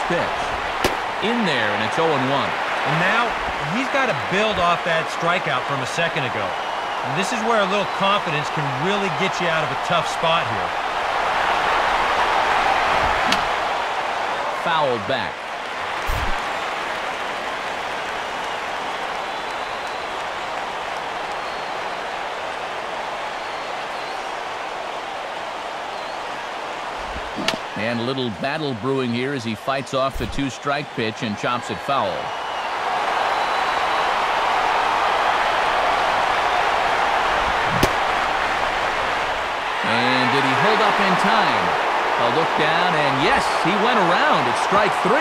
pitch. In there, and it's 0-1. And now he's got to build off that strikeout from a second ago. And this is where a little confidence can really get you out of a tough spot here. Fouled back. And a little battle brewing here as he fights off the 2-strike pitch and chops it foul. And did he hold up in time? A look down, and yes, he went around. It's strike 3.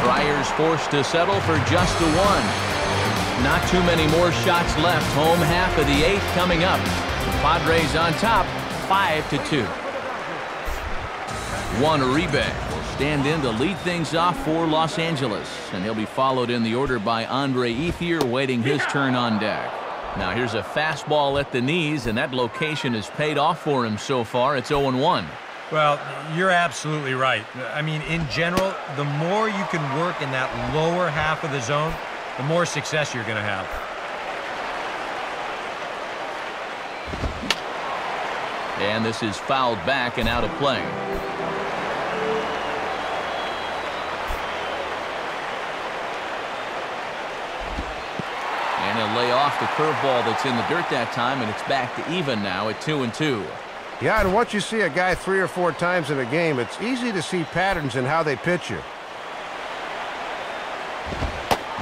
Friars forced to settle for just a 1. Not too many more shots left. Home half of the 8th coming up. The Padres on top, 5-2. Juan Uribe will stand in to lead things off for Los Angeles, and he'll be followed in the order by Andre Ethier, waiting his turn on deck. Now here's a fastball at the knees, and that location has paid off for him so far. It's 0-1. Well, you're absolutely right. I mean, in general, the more you can work in that lower half of the zone, the more success you're going to have. And this is fouled back and out of play. And he'll lay off the curveball that's in the dirt that time, and it's back to even now at 2-2. Yeah, and once you see a guy 3 or 4 times in a game, it's easy to see patterns in how they pitch you.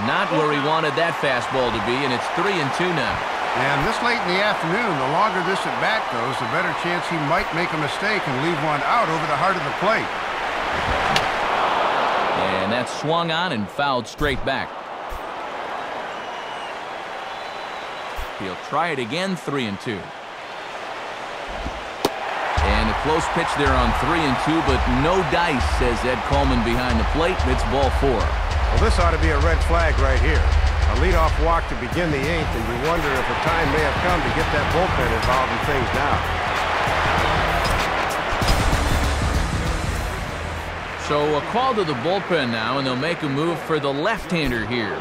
Not where he wanted that fastball to be, and it's 3-2 now. And this late in the afternoon, the longer this at-bat goes, the better chance he might make a mistake and leave one out over the heart of the plate. And that's swung on and fouled straight back. He'll try it again, 3-2. And a close pitch there on 3-2, but no dice, says Ed Coleman behind the plate. It's ball 4. Well, this ought to be a red flag right here. A leadoff walk to begin the 8th, and you wonder if a time may have come to get that bullpen involved in things now. So a call to the bullpen now, and they'll make a move for the left-hander here.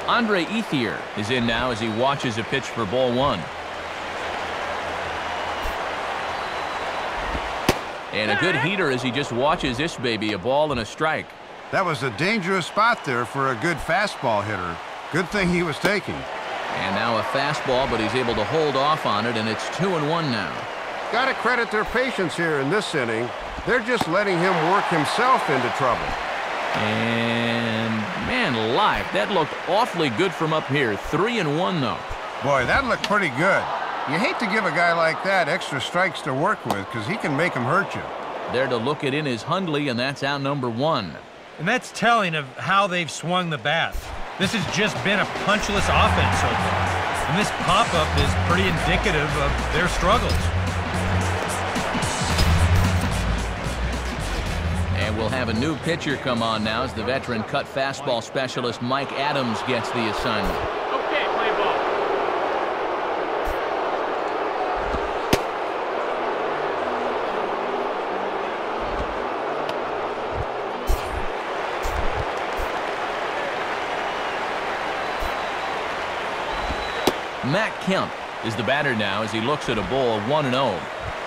Andre Ethier is in now as he watches a pitch for ball 1. And a good heater as he just watches this baby, a ball and a strike. That was a dangerous spot there for a good fastball hitter. Good thing he was taking. And now a fastball, but he's able to hold off on it, and it's 2-1 now. Got to credit their patience here in this inning. They're just letting him work himself into trouble. And man alive, that looked awfully good from up here. 3-1 though. Boy, that looked pretty good. You hate to give a guy like that extra strikes to work with because he can make them hurt you. There to look it in is Hundley, and that's out number 1. And that's telling of how they've swung the bat. This has just been a punchless offense so far. And this pop-up is pretty indicative of their struggles. And we'll have a new pitcher come on now as the veteran cut fastball specialist Mike Adams gets the assignment. Okay, play ball. Matt Kemp is the batter now as he looks at a ball 1-0.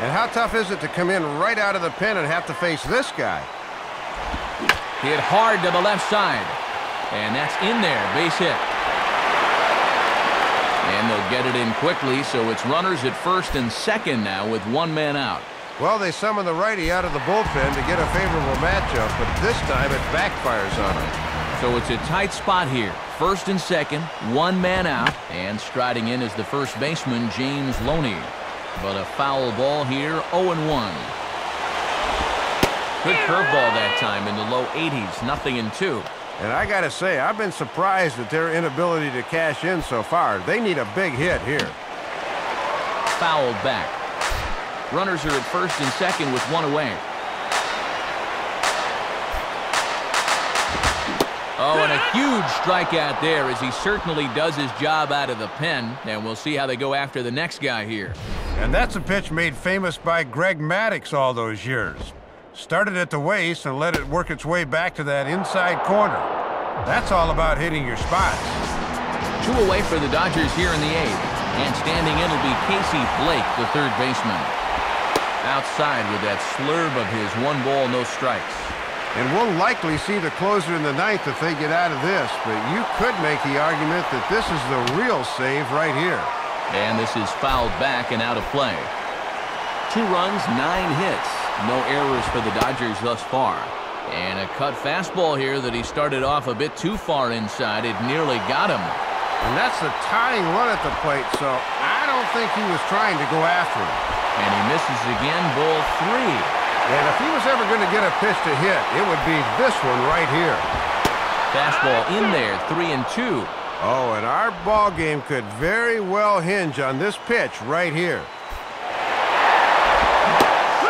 And how tough is it to come in right out of the pen and have to face this guy? Hit hard to the left side. And that's in there, base hit. And they'll get it in quickly, so it's runners at first and second now with 1 man out. Well, they summon the righty out of the bullpen to get a favorable matchup, but this time it backfires on him. So it's a tight spot here. First and second, 1 man out, and striding in is the first baseman, James Loney. But a foul ball here, 0-1. Good curveball that time in the low 80s, 0-2. And I got to say, I've been surprised at their inability to cash in so far. They need a big hit here. Fouled back. Runners are at first and second with 1 away. Oh, and a huge strikeout there as he certainly does his job out of the pen. And we'll see how they go after the next guy here. And that's a pitch made famous by Greg Maddux all those years. Started at the waist and let it work its way back to that inside corner. That's all about hitting your spots. 2 away for the Dodgers here in the 8th. And standing in will be Casey Blake, the third baseman. Outside with that slurve of his 1 ball, no strikes. And we'll likely see the closer in the 9th if they get out of this, but you could make the argument that this is the real save right here. And this is fouled back and out of play. 2 runs, 9 hits. No errors for the Dodgers thus far. And a cut fastball here that he started off a bit too far inside. It nearly got him. And that's the tying run at the plate, so I don't think he was trying to go after him. And he misses again, ball 3. And if he was ever going to get a pitch to hit, it would be this one right here. Fastball in there, 3-2. Oh, and our ball game could very well hinge on this pitch right here.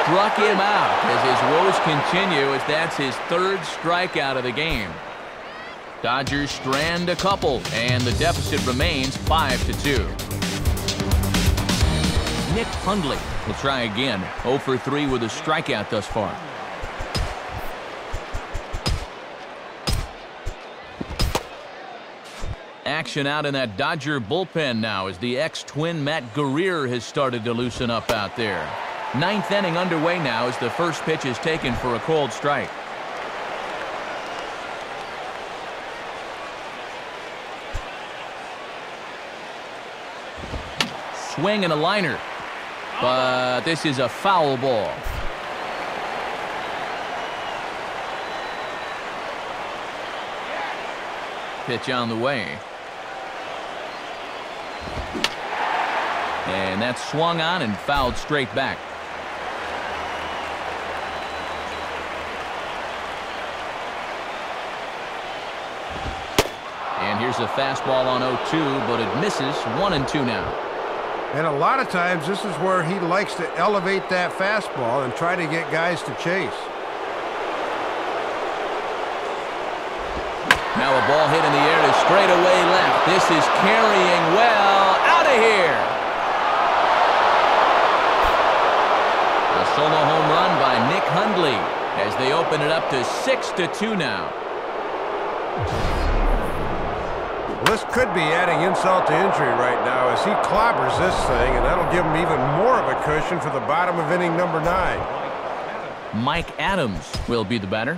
Struck him out as his woes continue as that's his 3rd strikeout of the game. Dodgers strand a couple, and the deficit remains 5-2. Nick Hundley will try again. 0 for 3 with a strikeout thus far. Action out in that Dodger bullpen now as the ex-Twin Matt Guerrier has started to loosen up out there. 9th inning underway now as the first pitch is taken for a called strike. Swing and a liner. But this is a foul ball. Pitch on the way. And that's swung on and fouled straight back. And here's a fastball on 0-2, but it misses. 1-2 now. And a lot of times this is where he likes to elevate that fastball and try to get guys to chase. Now a ball hit in the air to straightaway left. This is carrying well. Out of here. A solo home run by Nick Hundley as they open it up to 6-2 now. This could be adding insult to injury right now as he clobbers this thing, and that'll give him even more of a cushion for the bottom of inning number 9. Mike Adams will be the batter.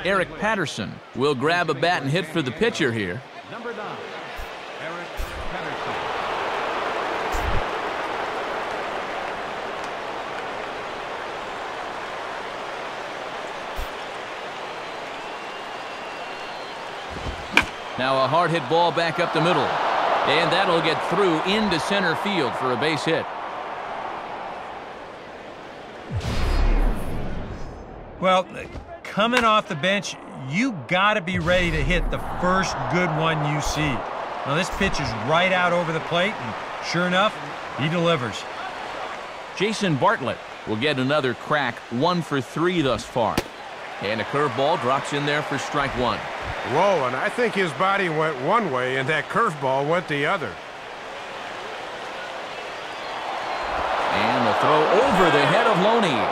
Eric Patterson will grab a bat and hit for the pitcher here. Number 9, Eric Patterson. Now a hard hit ball back up the middle. And that'll get through into center field for a base hit. Well, coming off the bench, you got to be ready to hit the first good one you see. Now this pitch is right out over the plate, and sure enough, he delivers. Jason Bartlett will get another crack. 1 for 3 thus far. And a curveball drops in there for strike 1. Whoa, and I think his body went one way and that curveball went the other. And the throw over the head of Loney.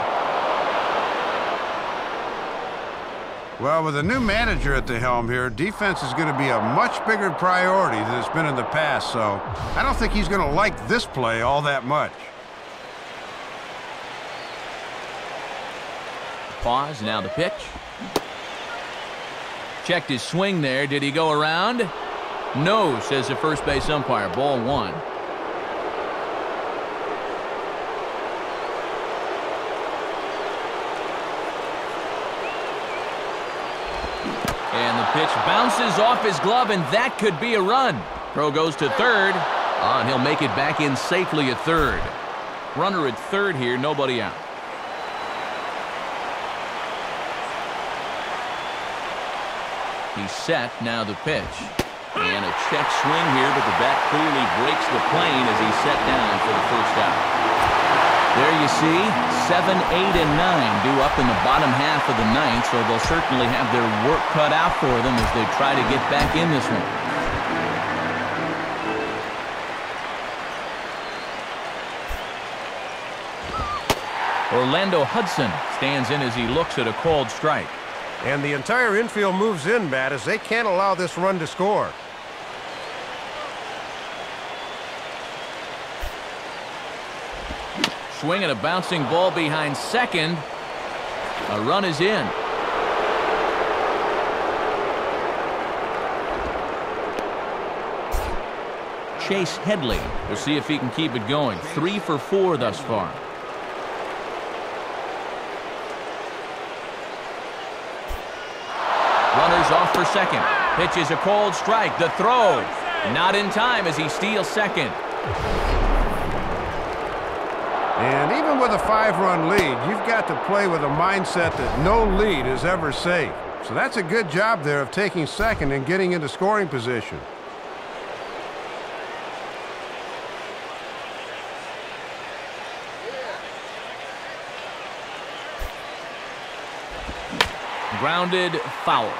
Well, with a new manager at the helm here, defense is going to be a much bigger priority than it's been in the past, so I don't think he's going to like this play all that much. Pause, now the pitch. Checked his swing there. Did he go around? No, says the first base umpire. Ball 1. And the pitch bounces off his glove, and that could be a run. Throw goes to third. And he'll make it back in safely at third. Runner at third here, nobody out. He's set, now the pitch. And a check swing here, but the bat clearly breaks the plane as he's set down for the first out. There you see, 7, 8, and 9 due up in the bottom half of the ninth, so they'll certainly have their work cut out for them as they try to get back in this one. Orlando Hudson stands in as he looks at a called strike. And the entire infield moves in, Matt, as they can't allow this run to score. Swinging a bouncing ball behind second. A run is in. Chase Headley. We'll see if he can keep it going. 3 for 4 thus far. Runners off for second. Pitch is a called strike. The throw. Not in time as he steals second. And even with a 5-run lead, you've got to play with a mindset that no lead is ever safe. So that's a good job there of taking second and getting into scoring position. Grounded foul.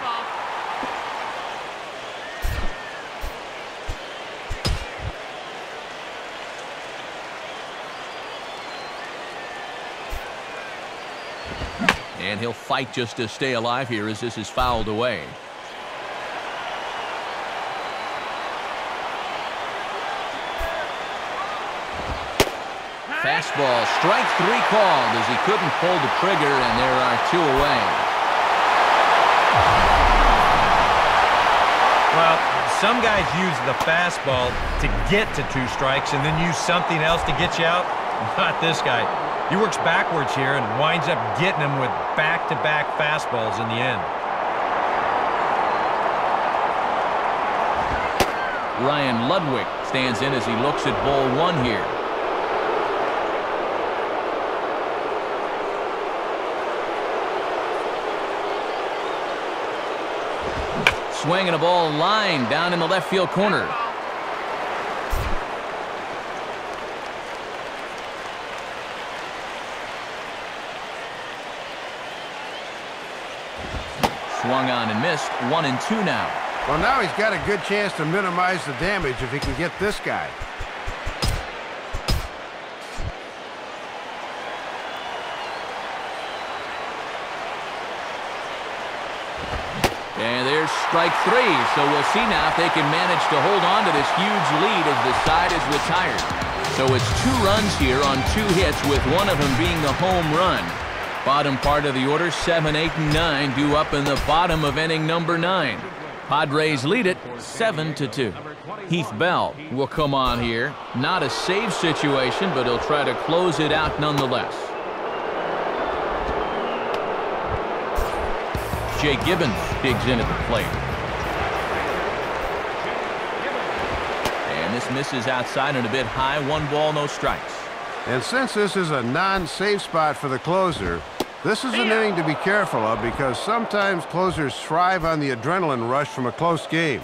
And he'll fight just to stay alive here as this is fouled away. Fastball, strike 3 called as he couldn't pull the trigger, and there are 2 away. Well, some guys use the fastball to get to 2 strikes and then use something else to get you out. Not this guy. He works backwards here and winds up getting them with back-to-back fastballs in the end. Ryan Ludwig stands in as he looks at ball 1 here. Swinging a ball line down in the left field corner. Swung on and missed. 1 and 2 now. Well, now he's got a good chance to minimize the damage if he can get this guy. And there's strike 3, so we'll see now if they can manage to hold on to this huge lead as the side is retired. So it's 2 runs here on 2 hits, with one of them being the home run. Bottom part of the order, 7, 8, and 9 due up in the bottom of inning number 9. Padres lead it 7-2. Heath Bell will come on here. Not a save situation, but he'll try to close it out nonetheless. Jay Gibbons digs in at the plate. And this misses outside and a bit high. 1 ball, no strikes. And since this is a non-safe spot for the closer, this is an inning to be careful of, because sometimes closers thrive on the adrenaline rush from a close game.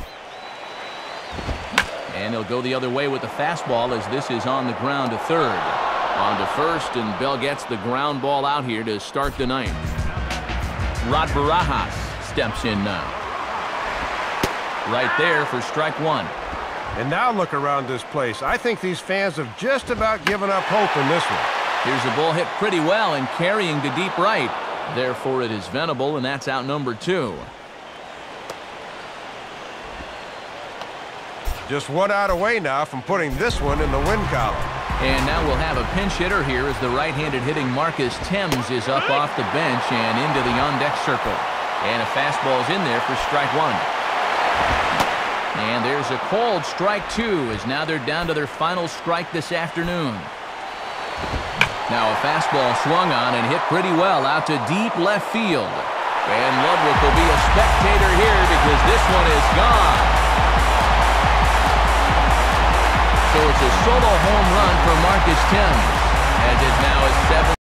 And he'll go the other way with the fastball as this is on the ground to third. On to first, and Bell gets the ground ball out here to start the 9th. Rod Barajas steps in now. Right there for strike 1. And now look around this place. I think these fans have just about given up hope in this one. Here's a ball hit pretty well and carrying to deep right. Therefore, it is Venable, and that's out number 2. Just 1 out away now from putting this one in the win column. And now we'll have a pinch hitter here as the right-handed hitting Marcus Thames is up off the bench and into the on-deck circle. And a fastball's in there for strike 1. And there's a called strike 2 as now they're down to their final strike this afternoon. Now a fastball swung on and hit pretty well out to deep left field. And Ludwig will be a spectator here because this one is gone. So it's a solo home run for Marcus Thames, as it now is 7.